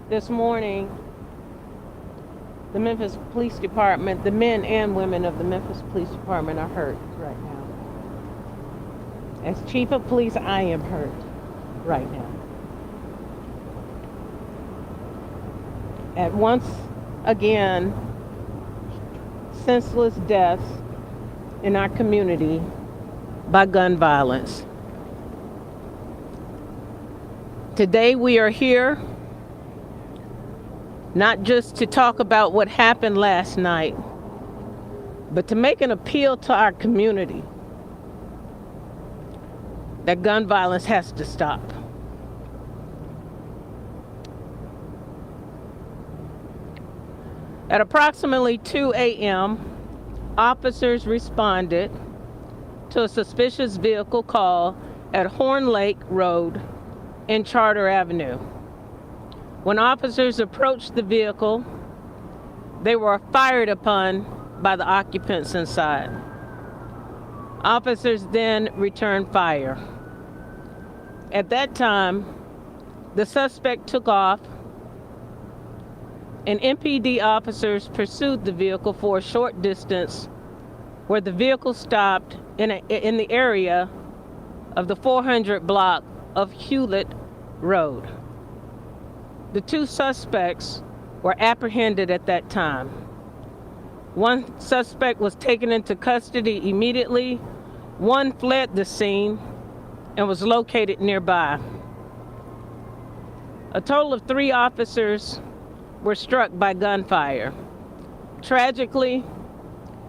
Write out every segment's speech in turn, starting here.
This morning, the Memphis Police Department, the men and women of the Memphis Police Department are hurt right now. As Chief of Police, I am hurt right now. At once again, senseless deaths in our community by gun violence. Today we are here not just to talk about what happened last night, but to make an appeal to our community that gun violence has to stop. At approximately 2 a.m., officers responded to a suspicious vehicle call at Horn Lake Road and Charter Avenue. When officers approached the vehicle, they were fired upon by the occupants inside. Officers then returned fire. At that time, the suspect took off, and MPD officers pursued the vehicle for a short distance, where the vehicle stopped in the area of the 400 block of Hewlett Road. The two suspects were apprehended at that time. One suspect was taken into custody immediately. One fled the scene and was located nearby. A total of 3 officers were struck by gunfire. Tragically,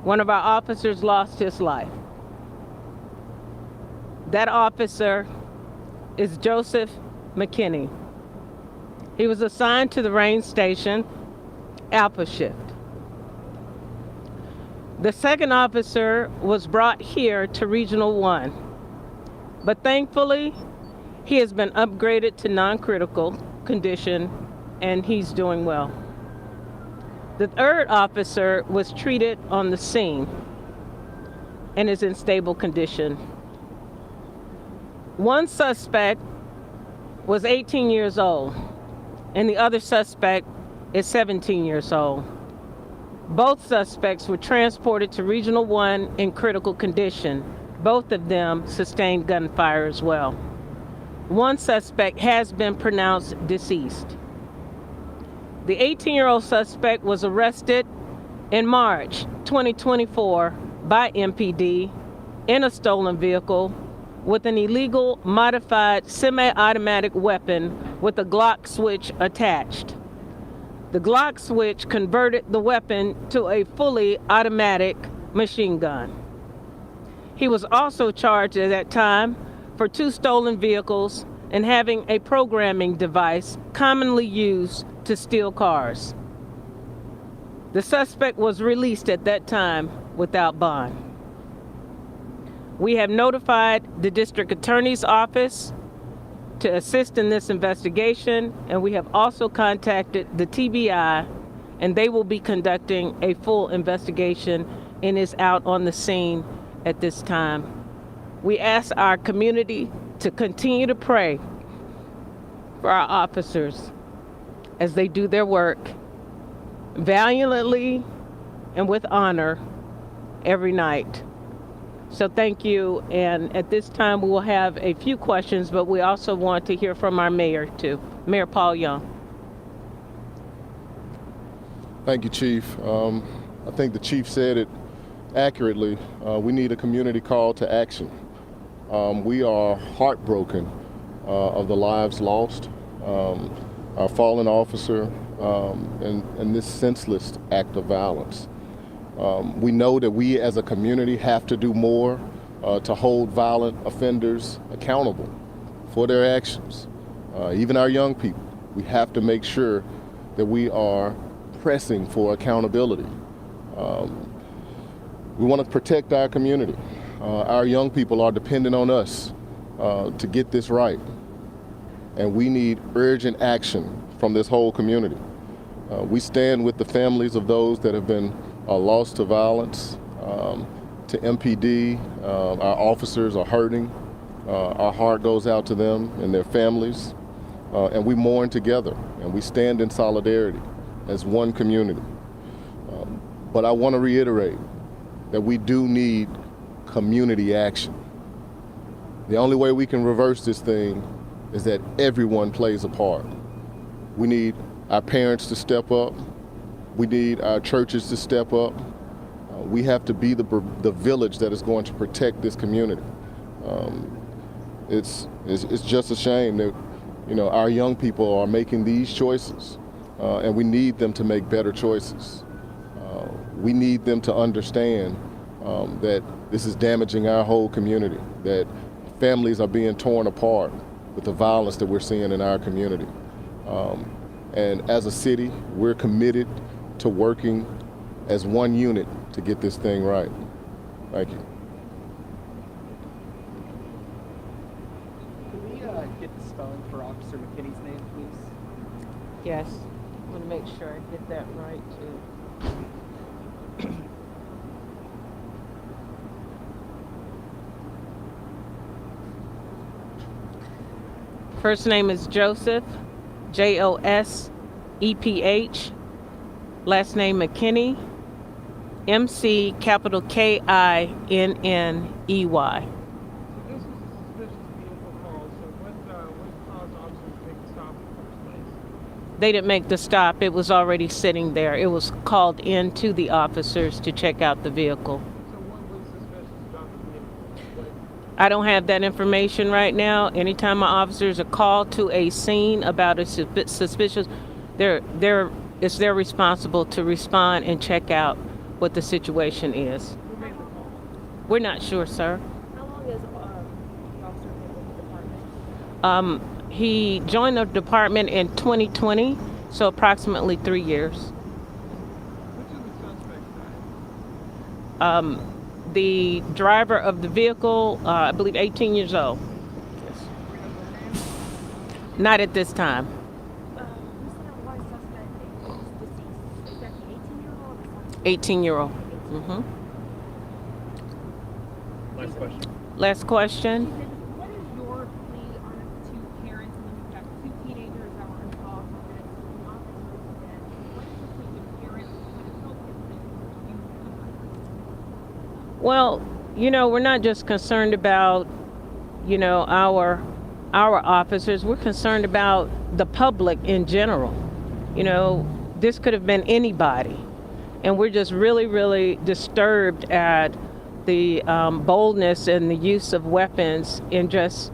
one of our officers lost his life. That officer is Joseph McKinney. He was assigned to the range station, Alpha Shift. The second officer was brought here to Regional 1, but thankfully, he has been upgraded to non-critical condition and he's doing well. The third officer was treated on the scene and is in stable condition. One suspect was 18 years old, and the other suspect is 17 years old. Both suspects were transported to Regional 1 in critical condition. Both of them sustained gunfire as well. One suspect has been pronounced deceased. The 18-year-old suspect was arrested in March 2024 by MPD in a stolen vehicle with an illegal modified semi-automatic weapon with a Glock switch attached. The Glock switch converted the weapon to a fully automatic machine gun. He was also charged at that time for 2 stolen vehicles and having a programming device commonly used to steal cars. The suspect was released at that time without bond. We have notified the district attorney's office to assist in this investigation, and we have also contacted the TBI, and they will be conducting a full investigation and is out on the scene at this time. We ask our community to continue to pray for our officers as they do their work valiantly and with honor every night. So thank you, and at this time we will have a few questions, but we also want to hear from our mayor too. Mayor Paul Young. Thank you, Chief. I think the Chief said it accurately. We need a community call to action. We are heartbroken of the lives lost, our fallen officer, and this senseless act of violence. We know that we as a community have to do more to hold violent offenders accountable for their actions. Even our young people, we have to make sure that we are pressing for accountability. We want to protect our community. Our young people are dependent on us to get this right. And we need urgent action from this whole community. We stand with the families of those that have been lost to violence, to MPD. Our officers are hurting. Our heart goes out to them and their families. and we mourn together, and we stand in solidarity as one community. But I want to reiterate that we do need community action. The only way we can reverse this thing is that everyone plays a part. We need our parents to step up. We need our churches to step up. We have to be the village that is going to protect this community. It's just a shame that, you know, our young people are making these choices, and we need them to make better choices. We need them to understand that this is damaging our whole community, that families are being torn apart with the violence that we're seeing in our community. And as a city, we're committed to working as one unit to get this thing right. Thank you. Can we get the spelling for Officer McKinney's name, please? Yes, I want to make sure I get that right too. First name is Joseph, Joseph. Last name McKinney, MC capital Kinney. So this is a suspicious vehicle call. So what caused officers to make the stop in the first place? They didn't make the stop. It was already sitting there. It was called in to the officers to check out the vehicle. So what was suspicious about the vehicle? I don't have that information right now. Anytime my officers are called to a scene about a suspicious, it's their responsible to respond and check out what the situation is. Who made the call? We're not sure, sir. How long has Officer been with the department? He joined the department in 2020, so approximately 3 years. Which of the suspects died? The driver of the vehicle, I believe 18 years old. Do we have their names? Not at this time. You said that one suspect is deceased. Is that the 18-year-old or something? 18-year-old. Mm-hmm. Last question. Last question. What is your plea on two parents and then you've got two teenagers that were involved in this, the officers dead? What is your plea to parents who kind of help get this youth behind? Well, you know, we're not just concerned about, you know, our officers. We're concerned about the public in general. You know, this could have been anybody. And we're just really, really disturbed at the boldness and the use of weapons in just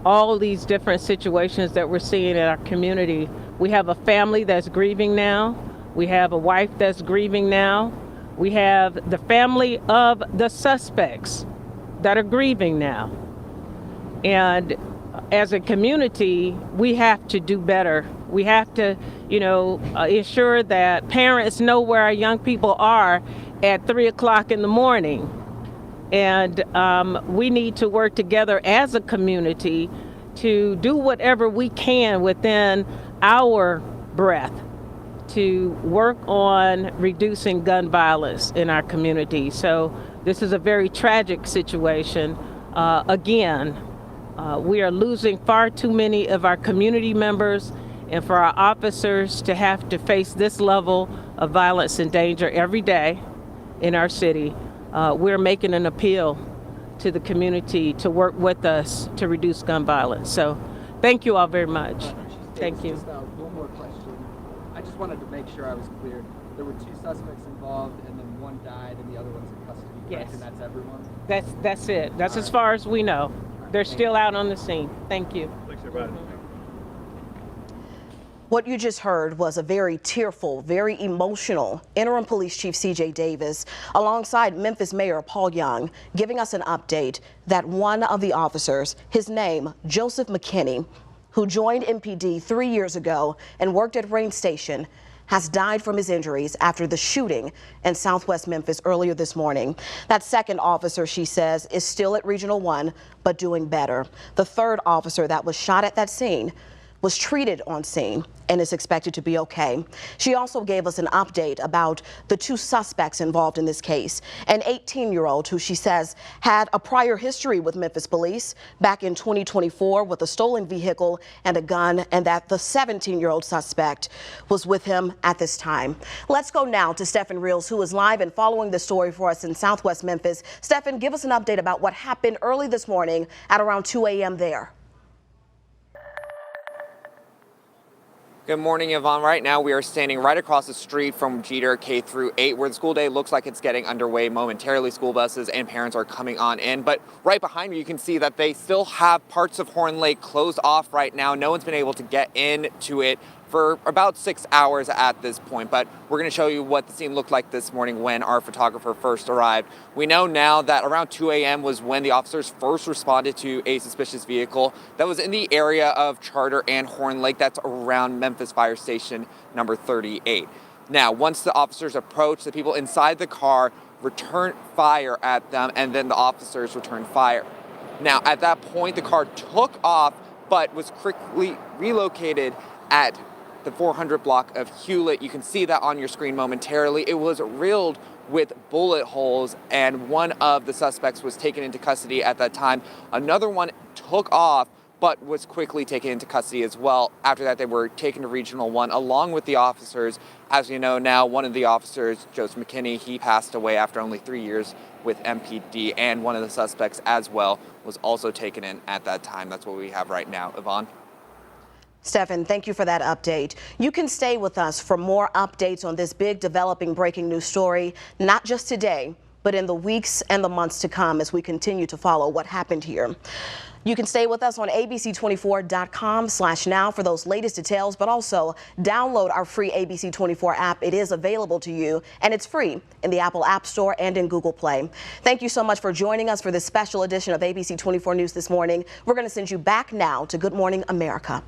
all these different situations that we're seeing in our community. We have a family that's grieving now. We have a wife that's grieving now. We have the family of the suspects that are grieving now. And as a community, we have to do better. We have to, you know, ensure that parents know where our young people are at 3 o'clock in the morning. And we need to work together as a community to do whatever we can within our breath to work on reducing gun violence in our community. So this is a very tragic situation. Again, we are losing far too many of our community members, and for our officers to have to face this level of violence and danger every day in our city, we're making an appeal to the community to work with us to reduce gun violence. So thank you all very much. Thank you. Just one more question. I just wanted to make sure I was clear. There were two suspects involved, and then one died, and the other one's in custody. Correct? Yes. And that's everyone? That's it. That's as far as we know. They're still out on the scene. Thank you. Thanks, everybody. What you just heard was a very tearful, very emotional Interim Police Chief C.J. Davis alongside Memphis Mayor Paul Young giving us an update that one of the officers, his name Joseph McKinney, who joined MPD 3 years ago and worked at Rain Station, has died from his injuries after the shooting in Southwest Memphis earlier this morning. That second officer, she says, is still at Regional 1, but doing better. The third officer that was shot at that scene was treated on scene and is expected to be okay. She also gave us an update about the two suspects involved in this case, an 18-year-old who she says had a prior history with Memphis Police back in 2024 with a stolen vehicle and a gun, and that the 17-year-old suspect was with him at this time. Let's go now to Stephen Reels, who is live and following the story for us in Southwest Memphis. Stephen, give us an update about what happened early this morning at around 2 a.m. there. Good morning, Yvonne. Right now we are standing right across the street from Jeter K through 8, where the school day looks like it's getting underway momentarily. School buses and parents are coming on in, but right behind me you can see that they still have parts of Horn Lake closed off right now. No one's been able to get into it for about 6 hours at this point, but we're going to show you what the scene looked like this morning when our photographer first arrived. We know now that around 2 a.m. was when the officers first responded to a suspicious vehicle that was in the area of Charter and Horn Lake. That's around Memphis Fire Station number 38. Now, once the officers approached, the people inside the car returned fire at them, and then the officers returned fire. Now, at that point, the car took off, but was quickly relocated at the 400 block of Hewlett. You can see that on your screen momentarily. It was riddled with bullet holes, and one of the suspects was taken into custody at that time. Another one took off, but was quickly taken into custody as well. After that, they were taken to Regional 1 along with the officers. As you know now, one of the officers, Joseph McKinney, he passed away after only 3 years with MPD, and one of the suspects as well was also taken in at that time. That's what we have right now. Yvonne? Stephen, thank you for that update. You can stay with us for more updates on this big developing breaking news story, not just today, but in the weeks and the months to come as we continue to follow what happened here. You can stay with us on abc24.com/now for those latest details, but also download our free ABC24 app. It is available to you, and it's free in the Apple App Store and in Google Play. Thank you so much for joining us for this special edition of ABC24 News this morning. We're going to send you back now to Good Morning America.